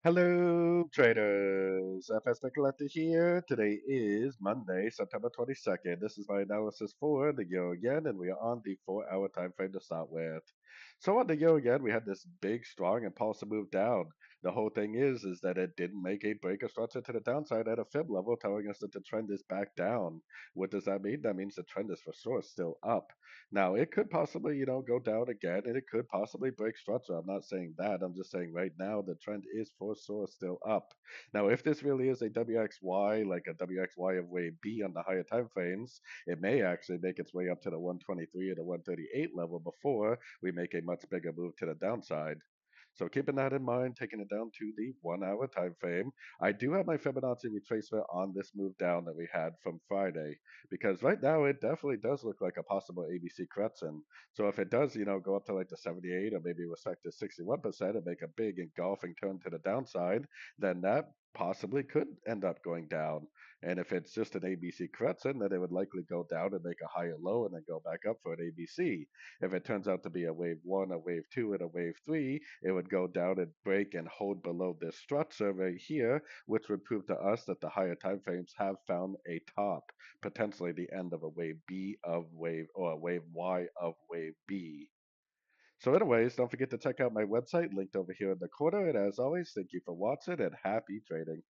Hello, traders. FX Pip Collector here. Today is Monday, September 22nd. This is my analysis for the Euro Yen, and we are on the 4-hour time frame to start with. So on the Euro Yen, we had this big, strong, impulsive move down. The whole thing is that it didn't make a break of structure to the downside at a fib level, telling us that the trend is back down. What does that mean? That means the trend is for sure still up. Now, it could possibly, go down again, and it could possibly break structure. I'm not saying that. I'm just saying right now the trend is for sure still up. Now, if this really is a WXY, like a WXY of wave B on the higher time frames, it may actually make its way up to the 123 or the 138 level before we make a much bigger move to the downside. So keeping that in mind, taking it down to the 1 hour time frame, I do have my Fibonacci retracement on this move down that we had from Friday because right now it definitely does look like a possible ABC correction. So if it does, go up to like the 78 or maybe respect to 61% and make a big engulfing turn to the downside, then that possibly could end up going down. And if it's just an ABC correction, then it would likely go down and make a higher low and then go back up for an ABC. If it turns out to be a wave one, a wave two, and a wave three, it would go down and break and hold below this structure right here, which would prove to us that the higher time frames have found a top, potentially the end of a wave B of wave or a wave Y of wave B. So, anyways, don't forget to check out my website linked over here in the corner. And as always, thank you for watching and happy trading.